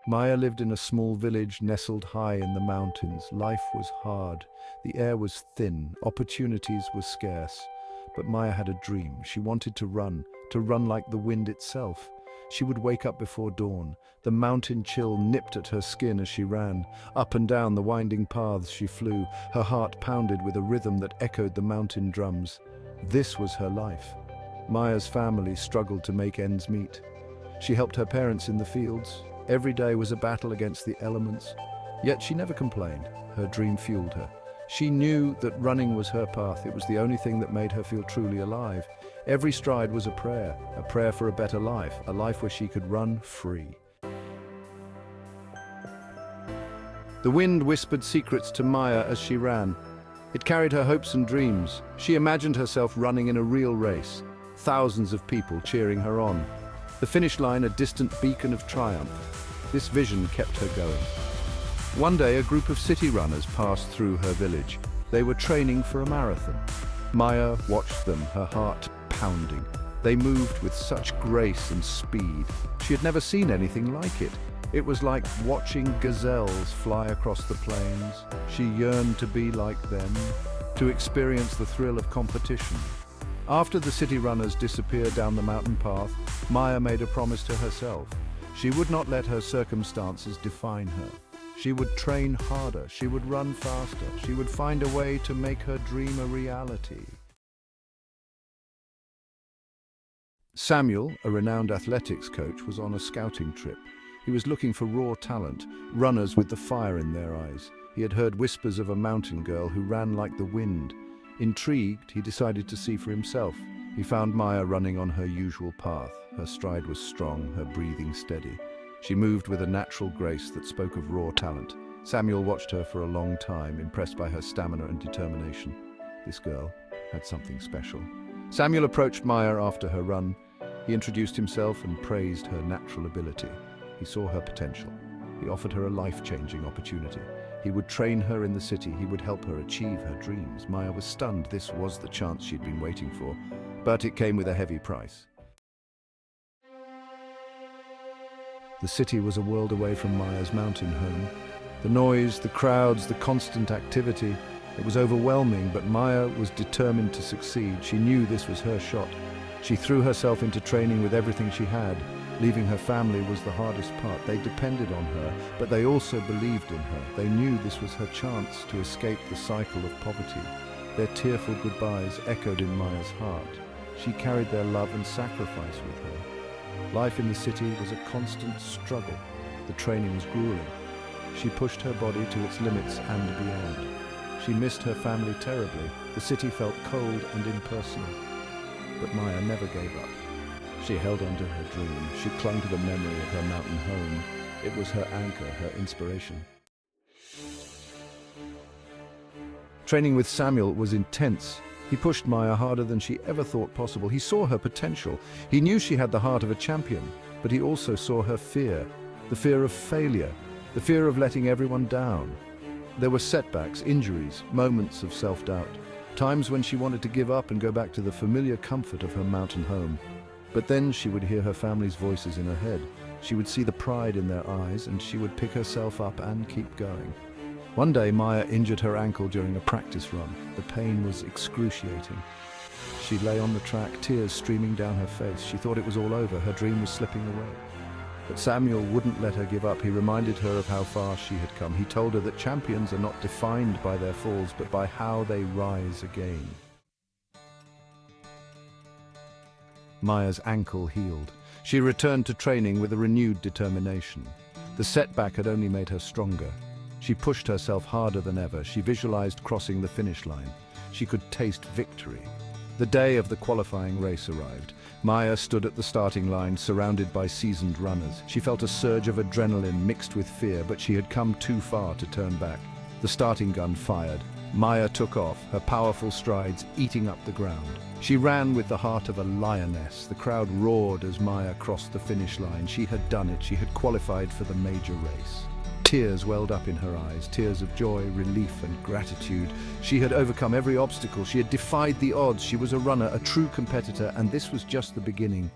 Maya lived in a small village nestled high in the mountains. Life was hard, the air was thin, opportunities were scarce. But Maya had a dream. She wanted to run like the wind itself. She would wake up before dawn. The mountain chill nipped at her skin as she ran. Up and down the winding paths she flew. Her heart pounded with a rhythm that echoed the mountain drums. This was her life. Maya's family struggled to make ends meet. She helped her parents in the fields. Every day was a battle against the elements. Yet she never complained. Her dream fueled her. She knew that running was her path. It was the only thing that made her feel truly alive. Every stride was a prayer for a better life, a life where she could run free. The wind whispered secrets to Maya as she ran. It carried her hopes and dreams. She imagined herself running in a real race, thousands of people cheering her on. The finish line a distant beacon of triumph. This vision kept her going. One day, a group of city runners passed through her village. They were training for a marathon. Maya watched them, her heart pounding. They moved with such grace and speed. She had never seen anything like it. It was like watching gazelles fly across the plains. She yearned to be like them, to experience the thrill of competition. After the city runners disappeared down the mountain path, Maya made a promise to herself. She would not let her circumstances define her. She would train harder, she would run faster, she would find a way to make her dream a reality. Samuel, a renowned athletics coach, was on a scouting trip. He was looking for raw talent, runners with the fire in their eyes. He had heard whispers of a mountain girl who ran like the wind. Intrigued, he decided to see for himself. He found Maya running on her usual path. Her stride was strong, her breathing steady. She moved with a natural grace that spoke of raw talent. Samuel watched her for a long time, impressed by her stamina and determination. This girl had something special. Samuel approached Maya after her run. He introduced himself and praised her natural ability. He saw her potential. He offered her a life-changing opportunity. He would train her in the city. He would help her achieve her dreams. Maya was stunned. This was the chance she'd been waiting for, but it came with a heavy price. The city was a world away from Maya's mountain home. The noise, the crowds, the constant activity. It was overwhelming, but Maya was determined to succeed. She knew this was her shot. She threw herself into training with everything she had. Leaving her family was the hardest part. They depended on her, but they also believed in her. They knew this was her chance to escape the cycle of poverty. Their tearful goodbyes echoed in Maya's heart. She carried their love and sacrifice with her. Life in the city was a constant struggle. The training was grueling. She pushed her body to its limits and beyond. She missed her family terribly. The city felt cold and impersonal. But Maya never gave up. She held on to her dream. She clung to the memory of her mountain home. It was her anchor, her inspiration. Training with Samuel was intense. He pushed Maya harder than she ever thought possible. He saw her potential. He knew she had the heart of a champion, but he also saw her fear, the fear of failure, the fear of letting everyone down. There were setbacks, injuries, moments of self-doubt, times when she wanted to give up and go back to the familiar comfort of her mountain home. But then she would hear her family's voices in her head. She would see the pride in their eyes, and she would pick herself up and keep going. One day, Maya injured her ankle during a practice run. The pain was excruciating. She lay on the track, tears streaming down her face. She thought it was all over. Her dream was slipping away. But Samuel wouldn't let her give up. He reminded her of how far she had come. He told her that champions are not defined by their falls, but by how they rise again. Maya's ankle healed. She returned to training with a renewed determination. The setback had only made her stronger. She pushed herself harder than ever. She visualized crossing the finish line. She could taste victory. The day of the qualifying race arrived. Maya stood at the starting line, surrounded by seasoned runners. She felt a surge of adrenaline mixed with fear, but she had come too far to turn back. The starting gun fired. Maya took off, her powerful strides eating up the ground. She ran with the heart of a lioness. The crowd roared as Maya crossed the finish line. She had done it. She had qualified for the major race. Tears welled up in her eyes, tears of joy, relief, and gratitude. She had overcome every obstacle. She had defied the odds. She was a runner, a true competitor, and this was just the beginning.